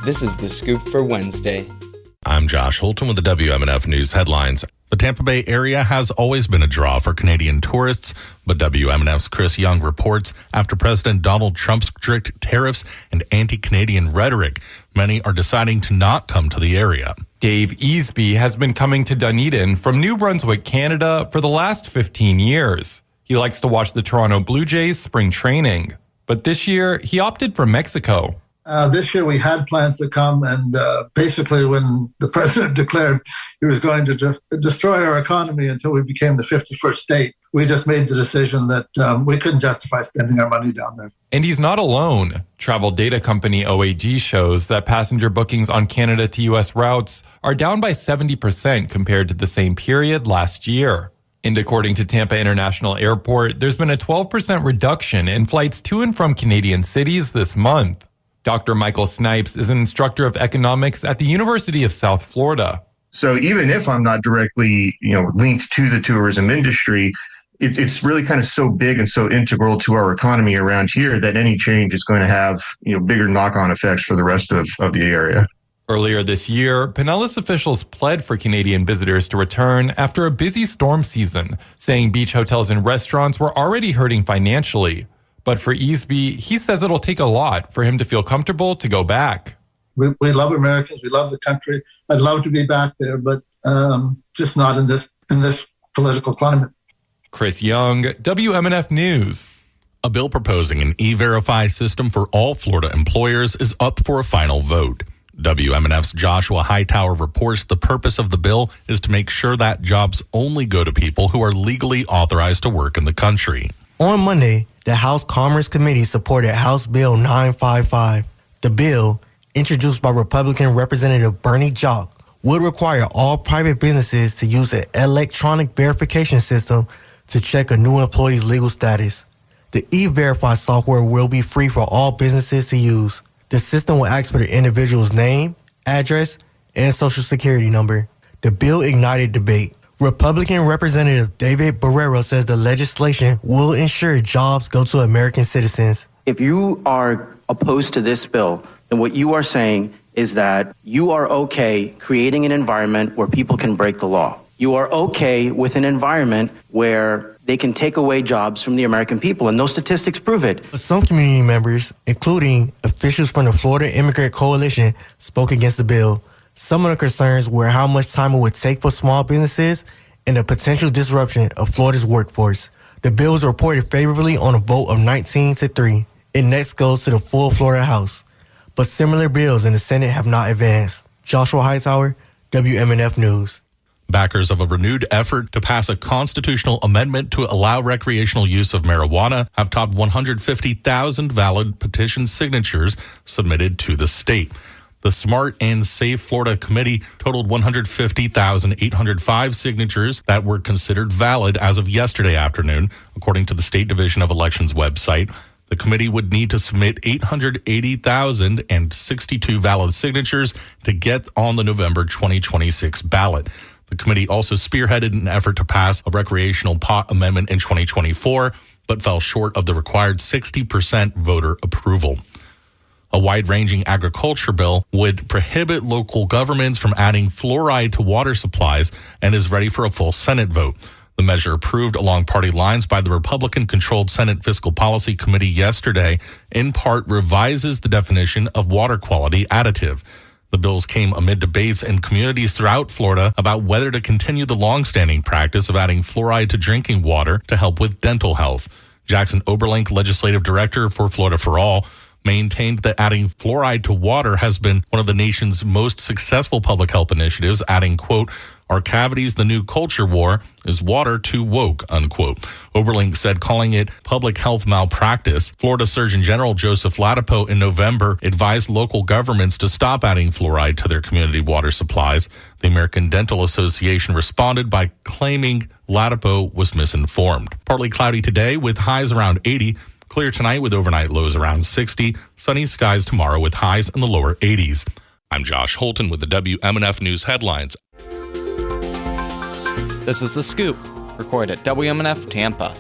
This is The Scoop for Wednesday. I'm Josh Holton with the WMNF News headlines. The Tampa Bay area has always been a draw for Canadian tourists, but WMNF's Chris Young reports after President Donald Trump's strict tariffs and anti-Canadian rhetoric, many are deciding to not come to the area. Dave Easby has been coming to Dunedin from New Brunswick, Canada for the last 15 years. He likes to watch the Toronto Blue Jays spring training, but this year he opted for Mexico. This year we had plans to come, and basically when the president declared he was going to destroy our economy until we became the 51st state, we just made the decision that we couldn't justify spending our money down there. And he's not alone. Travel data company OAG shows that passenger bookings on Canada to U.S. routes are down by 70% compared to the same period last year. And according to Tampa International Airport, there's been a 12% reduction in flights to and from Canadian cities this month. Dr. Michael Snipes is an instructor of economics at the University of South Florida. So even if I'm not directly, linked to the tourism industry, it's really kind of so big and so integral to our economy around here that any change is going to have, bigger knock-on effects for the rest of the area. Earlier this year, Pinellas officials pled for Canadian visitors to return after a busy storm season, saying beach hotels and restaurants were already hurting financially. But for Easby, he says it'll take a lot for him to feel comfortable to go back. We love Americans. We love the country. I'd love to be back there, but just not in this political climate. Chris Young, WMNF News. A bill proposing an E-Verify system for all Florida employers is up for a final vote. WMNF's Joshua Hightower reports the purpose of the bill is to make sure that jobs only go to people who are legally authorized to work in the country. On Monday, the House Commerce Committee supported House Bill 955. The bill, introduced by Republican Representative Bernie Jock, would require all private businesses to use an electronic verification system to check a new employee's legal status. The E-Verify software will be free for all businesses to use. The system will ask for the individual's name, address, and social security number. The bill ignited debate. Republican Representative David Barrero says the legislation will ensure jobs go to American citizens. If you are opposed to this bill, then what you are saying is that you are okay creating an environment where people can break the law. You are okay with an environment where they can take away jobs from the American people, and those statistics prove it. But some community members, including officials from the Florida Immigrant Coalition, spoke against the bill. Some of the concerns were how much time it would take for small businesses and the potential disruption of Florida's workforce. The bill was reported favorably on a vote of 19-3. It next goes to the full Florida House. But similar bills in the Senate have not advanced. Joshua Hightower, WMNF News. Backers of a renewed effort to pass a constitutional amendment to allow recreational use of marijuana have topped 150,000 valid petition signatures submitted to the state. The Smart and Safe Florida Committee totaled 150,805 signatures that were considered valid as of yesterday afternoon, according to the State Division of Elections website. The committee would need to submit 880,062 valid signatures to get on the November 2026 ballot. The committee also spearheaded an effort to pass a recreational pot amendment in 2024, but fell short of the required 60% voter approval. A wide-ranging agriculture bill would prohibit local governments from adding fluoride to water supplies and is ready for a full Senate vote. The measure, approved along party lines by the Republican-controlled Senate Fiscal Policy Committee yesterday, in part revises the definition of water quality additive. The bills came amid debates in communities throughout Florida about whether to continue the long-standing practice of adding fluoride to drinking water to help with dental health. Jackson Oberlink, legislative director for Florida for All, maintained that adding fluoride to water has been one of the nation's most successful public health initiatives, adding, quote, "Our cavities, the new culture war, is water too woke," unquote. Oberlink said calling it public health malpractice. Florida Surgeon General Joseph Ladapo in November advised local governments to stop adding fluoride to their community water supplies. The American Dental Association responded by claiming Ladapo was misinformed. Partly cloudy today with highs around 80. Clear tonight with overnight lows around 60. Sunny skies tomorrow with highs in the lower 80s. I'm Josh Holton with the WMNF News headlines. This is The Scoop, recorded at WMNF Tampa.